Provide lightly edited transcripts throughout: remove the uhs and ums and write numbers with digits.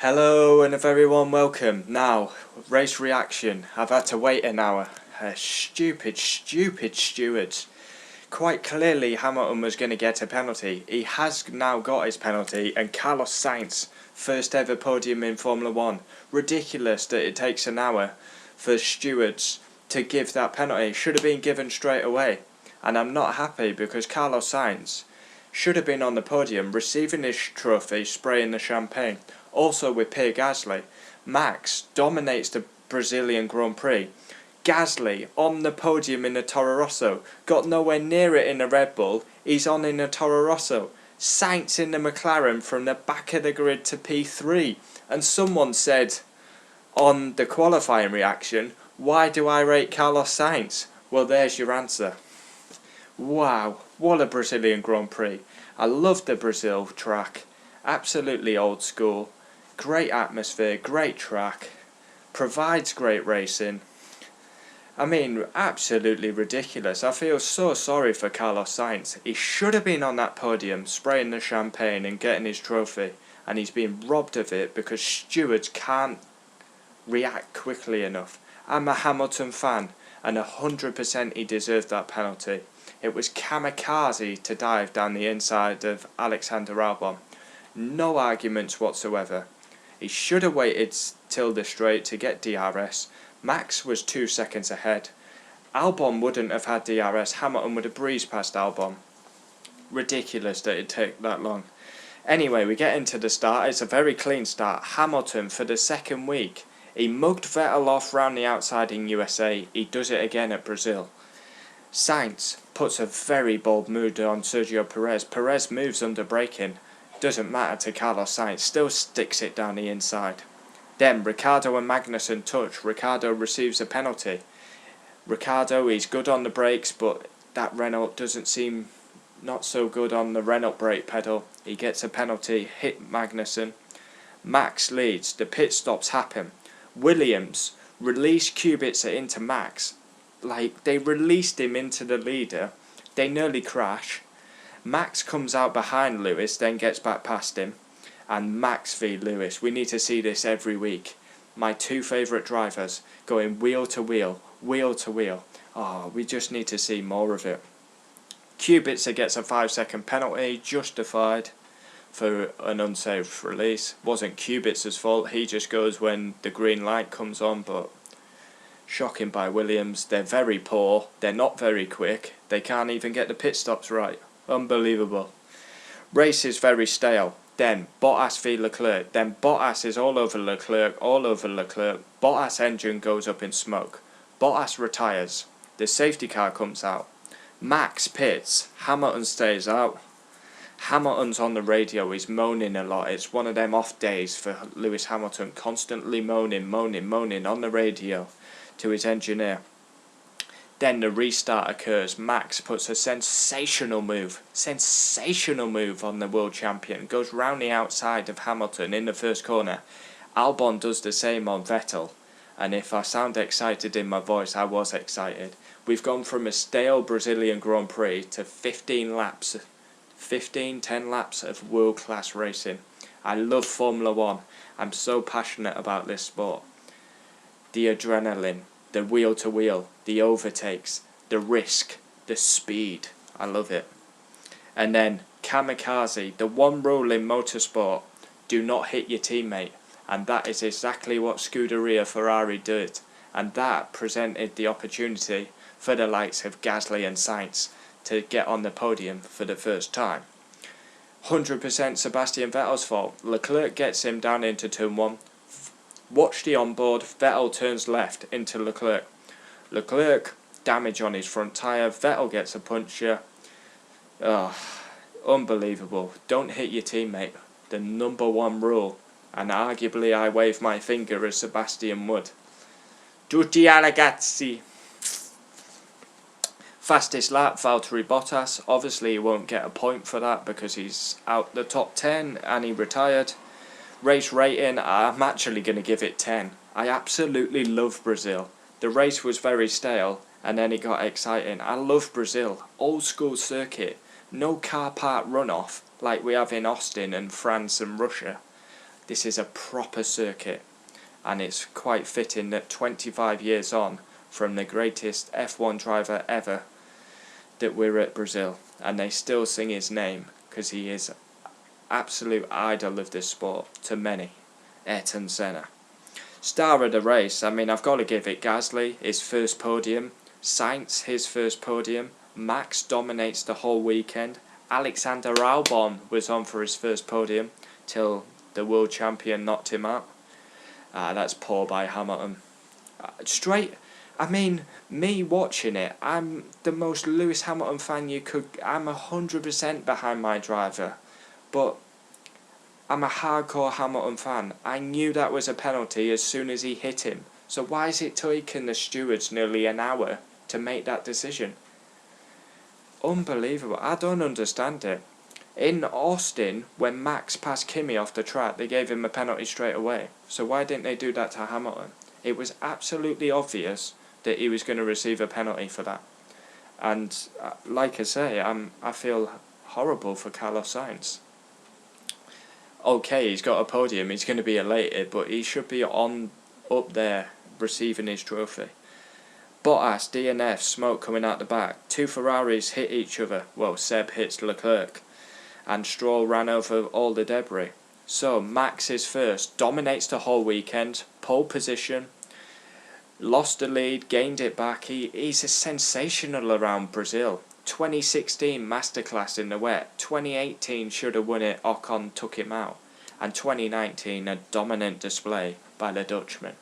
Hello and a very warm welcome. Now, race reaction. I've had to wait an hour. Stupid stewards. Quite clearly Hamilton was going to get a penalty. He has now got his penalty, and Carlos Sainz, first ever podium in Formula 1. Ridiculous that it takes an hour for stewards to give that penalty. Should have been given straight away. And I'm not happy because Carlos Sainz should have been on the podium, receiving his trophy, spraying the champagne. Also with Pierre Gasly, Max dominates the Brazilian Grand Prix. Gasly on the podium in the Toro Rosso, got nowhere near it in the Red Bull, he's on in the Toro Rosso. Sainz in the McLaren from the back of the grid to P3. And someone said on the qualifying reaction, why do I rate Carlos Sainz? Well, there's your answer. Wow, what a Brazilian Grand Prix. I love the Brazil track. Absolutely old school. Great atmosphere, great track. Provides great racing. I mean, absolutely ridiculous. I feel so sorry for Carlos Sainz. He should have been on that podium, spraying the champagne and getting his trophy. And he's been robbed of it because stewards can't react quickly enough. I'm a Hamilton fan, and 100% he deserved that penalty. It was kamikaze to dive down the inside of Alexander Albon. No arguments whatsoever. He should have waited till the straight to get DRS. Max was 2 seconds ahead. Albon wouldn't have had DRS. Hamilton would have breezed past Albon. Ridiculous that it'd take that long. Anyway, we get into the start. It's a very clean start. Hamilton, for the second week, he mugged Vettel off round the outside in USA. He does it again at Brazil. Sainz puts a very bold move on Sergio Perez. Perez moves under braking. Doesn't matter to Carlos Sainz, still sticks it down the inside. Then Ricciardo and Magnussen touch. Ricciardo receives a penalty. Ricciardo, he's good on the brakes, but that Renault doesn't seem not so good on the Renault brake pedal. He gets a penalty, hit Magnussen. Max leads, the pit stops happen. Williams release Kubica into Max. Like, they released him into the leader. They nearly crash. Max comes out behind Lewis, then gets back past him. And Max v Lewis. We need to see this every week. My two favourite drivers going wheel to wheel, wheel to wheel. Oh, we just need to see more of it. Kubica gets a 5-second penalty, justified for an unsafe release. Wasn't Kubica's fault, he just goes when the green light comes on, but shocking by Williams. They're very poor, they're not very quick, they can't even get the pit stops right. Unbelievable. Race is very stale. Then Bottas v Leclerc. Then Bottas is all over Leclerc, all over Leclerc. Bottas' engine goes up in smoke. Bottas retires. The safety car comes out. Max pits. Hamilton stays out. Hamilton's on the radio. He's moaning a lot. It's one of them off days for Lewis Hamilton. Constantly moaning on the radio to his engineer. Then the restart occurs. Max puts a sensational move on the world champion. Goes round the outside of Hamilton in the first corner. Albon does the same on Vettel. And if I sound excited in my voice, I was excited. We've gone from a stale Brazilian Grand Prix to 10 laps of world-class racing. I love Formula 1. I'm so passionate about this sport. The adrenaline, the wheel-to-wheel, the overtakes, the risk, the speed. I love it. And then kamikaze, the one rule in motorsport, do not hit your teammate. And that is exactly what Scuderia Ferrari did. And that presented the opportunity for the likes of Gasly and Sainz to get on the podium for the first time. 100% Sebastian Vettel's fault. Leclerc gets him down into turn 1. Watch the onboard. Vettel turns left into Leclerc. Leclerc, damage on his front tyre. Vettel gets a puncture. Oh, unbelievable. Don't hit your teammate. The number one rule. And arguably I wave my finger as Sebastian would. Tutti ragazzi. Fastest lap, Valtteri Bottas. Obviously he won't get a point for that because he's out the top 10 and he retired. Race rating, I'm actually going to give it 10. I absolutely love Brazil. The race was very stale and then it got exciting. I love Brazil. Old school circuit. No car park runoff like we have in Austin and France and Russia. This is a proper circuit, and it's quite fitting that 25 years on from the greatest F1 driver ever that we're at Brazil, and they still sing his name because he is absolute idol of this sport to many. Ayrton Senna. Star of the race, I mean, I've got to give it Gasly, his first podium. Sainz, his first podium. Max dominates the whole weekend. Alexander Albon was on for his first podium till the world champion knocked him out. That's poor by Hamilton. I mean, me watching it, I'm the most Lewis Hamilton fan you could. I'm 100% behind my driver, but I'm a hardcore Hamilton fan. I knew that was a penalty as soon as he hit him. So why is it taking the stewards nearly an hour to make that decision? Unbelievable. I don't understand it. In Austin, when Max passed Kimi off the track, they gave him a penalty straight away. So why didn't they do that to Hamilton? It was absolutely obvious that he was going to receive a penalty for that. And like I say, I feel horrible for Carlos Sainz. Okay, he's got a podium, he's going to be elated, but he should be up there receiving his trophy. Bottas, DNF, smoke coming out the back. Two Ferraris hit each other. Well, Seb hits Leclerc, and Stroll ran over all the debris. So Max is first, dominates the whole weekend, pole position, lost the lead, gained it back. He's a sensational around Brazil. 2016 masterclass in the wet. 2018 should have won it, Ocon took him out. And 2019 a dominant display by the Dutchman.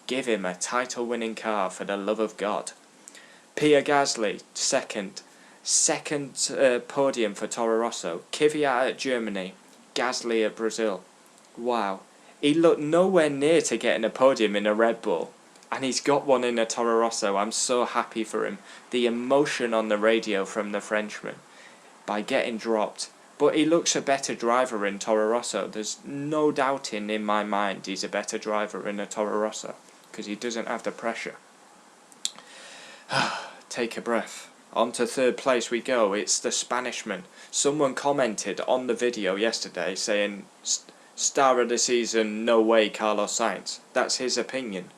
Give him a title winning car for the love of God. Pierre Gasly second podium for Toro Rosso. Kvyat at Germany, Gasly at Brazil. Wow, he looked nowhere near to getting a podium in a Red Bull. And he's got one in a Toro Rosso. I'm so happy for him. The emotion on the radio from the Frenchman by getting dropped. But he looks a better driver in Toro Rosso. There's no doubting in my mind he's a better driver in a Toro Rosso because he doesn't have the pressure. Take a breath. On to third place we go. It's the Spanishman. Someone commented on the video yesterday saying, star of the season, no way Carlos Sainz. That's his opinion.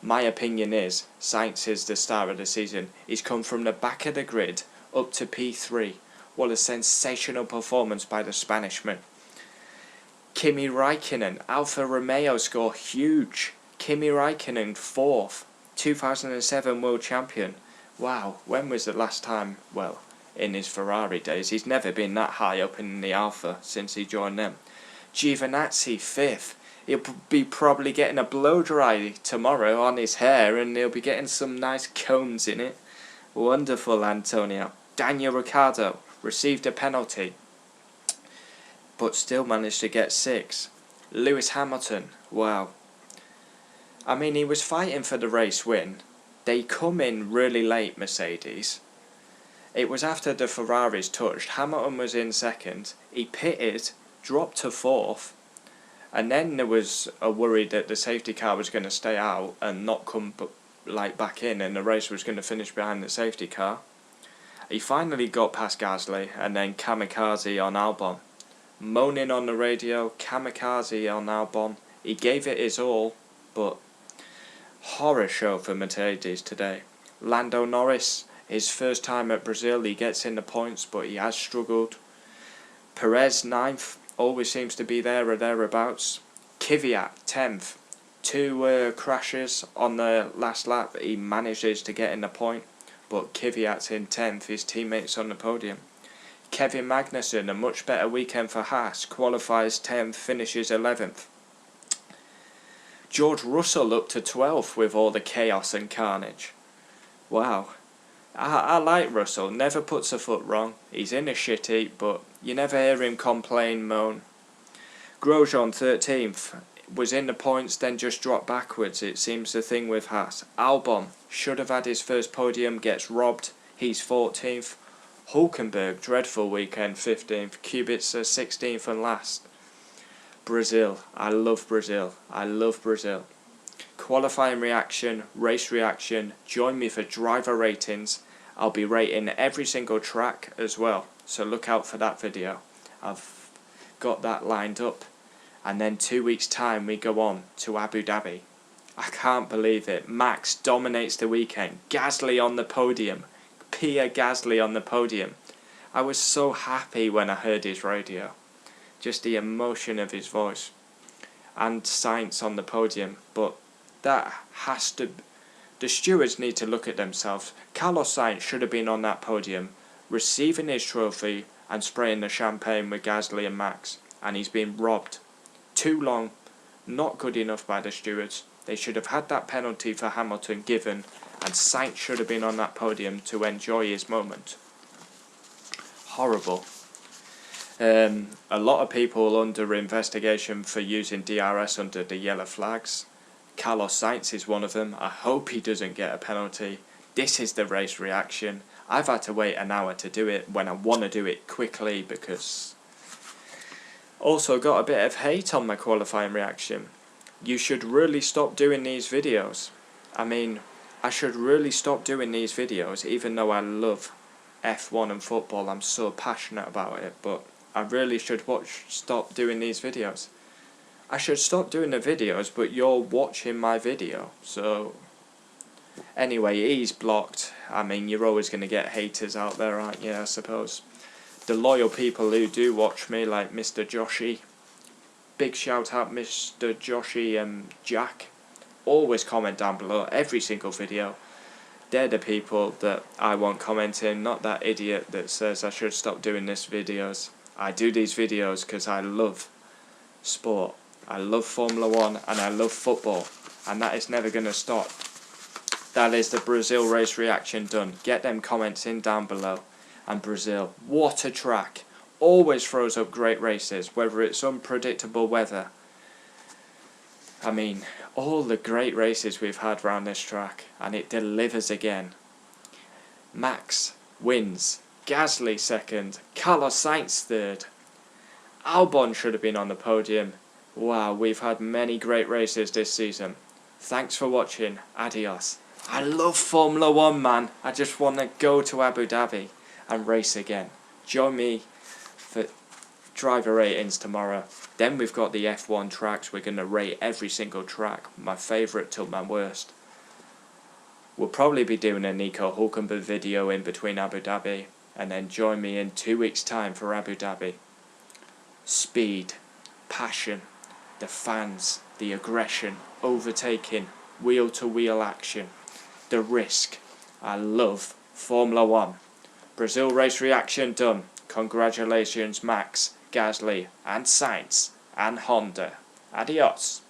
My opinion is, Sainz is the star of the season. He's come from the back of the grid up to P3. What a sensational performance by the Spanishman. Kimi Räikkönen, Alfa Romeo score huge. Kimi Räikkönen, 4th, 2007 world champion. Wow, when was the last time? Well, in his Ferrari days. He's never been that high up in the Alfa since he joined them. Giovinazzi, 5th. He'll be probably getting a blow dry tomorrow on his hair, and he'll be getting some nice combs in it. Wonderful, Antonio. Daniel Ricciardo received a penalty, but still managed to get 6th. Lewis Hamilton, wow. I mean, he was fighting for the race win. They come in really late, Mercedes. It was after the Ferraris touched. Hamilton was in 2nd. He pitted, dropped to 4th. And then there was a worry that the safety car was going to stay out and not come back in, and the race was going to finish behind the safety car. He finally got past Gasly and then kamikaze on Albon. Moaning on the radio, kamikaze on Albon. He gave it his all, but horror show for Mercedes today. Lando Norris, his first time at Brazil, he gets in the points, but he has struggled. Perez, 9th. Always seems to be there or thereabouts. Kvyat, 10th. 2 crashes on the last lap. He manages to get in the point, but Kvyat's in 10th. His teammates on the podium. Kevin Magnussen, a much better weekend for Haas. Qualifies 10th, finishes 11th. George Russell up to 12th with all the chaos and carnage. Wow. I like Russell, never puts a foot wrong. He's in a shit heap, but you never hear him complain, moan. Grosjean, 13th, was in the points, then just dropped backwards. It seems the thing with Haas. Albon should have had his first podium, gets robbed. He's 14th. Hulkenberg, dreadful weekend, 15th. Kubica, 16th and last. Brazil. I love Brazil. I love Brazil. Qualifying reaction, race reaction, join me for driver ratings. I'll be rating every single track as well, so look out for that video. I've got that lined up. and then 2 weeks time we go on to Abu Dhabi. I can't believe it. Max dominates the weekend. Gasly on the podium. Pierre Gasly on the podium. I was so happy when I heard his radio. Just the emotion of his voice. And Sainz on the podium. But that has to... The stewards need to look at themselves. Carlos Sainz should have been on that podium, receiving his trophy and spraying the champagne with Gasly and Max. And he's been robbed. Too long. Not good enough by the stewards. They should have had that penalty for Hamilton given, and Sainz should have been on that podium to enjoy his moment. Horrible. A lot of people under investigation for using DRS under the yellow flags. Carlos Sainz is one of them. I hope he doesn't get a penalty. This is the race reaction. I've had to wait an hour to do it when I want to do it quickly because... Also got a bit of hate on my qualifying reaction. You should really stop doing these videos. I mean, I should really stop doing these videos, even though I love F1 and football. I'm so passionate about it, but I really should stop doing these videos. I should stop doing the videos, but you're watching my video, so... Anyway, he's blocked. I mean, you're always going to get haters out there, aren't you, I suppose. The loyal people who do watch me, like Mr. Joshy. Big shout out Mr. Joshy and Jack. Always comment down below, every single video. They're the people that I won't comment in, not that idiot that says I should stop doing these videos. I do these videos because I love sport. I love Formula 1 and I love football. And that is never going to stop. That is the Brazil race reaction done. Get them comments in down below. And Brazil, what a track. Always throws up great races, whether it's unpredictable weather. I mean, all the great races we've had around this track, and it delivers again. Max wins, Gasly second, Carlos Sainz third. Albon should have been on the podium. Wow, we've had many great races this season. Thanks for watching, adios. I love Formula 1, man. I just want to go to Abu Dhabi and race again. Join me for driver ratings tomorrow. Then we've got the F1 tracks. We're going to rate every single track, my favourite till my worst. We'll probably be doing a Nico Hulkenberg video in between Abu Dhabi, and then join me in 2 weeks time for Abu Dhabi. Speed, passion, the fans, the aggression, overtaking, wheel to wheel action, the risk. I love Formula 1. Brazil race reaction done. Congratulations Max, Gasly and Sainz and Honda. Adios.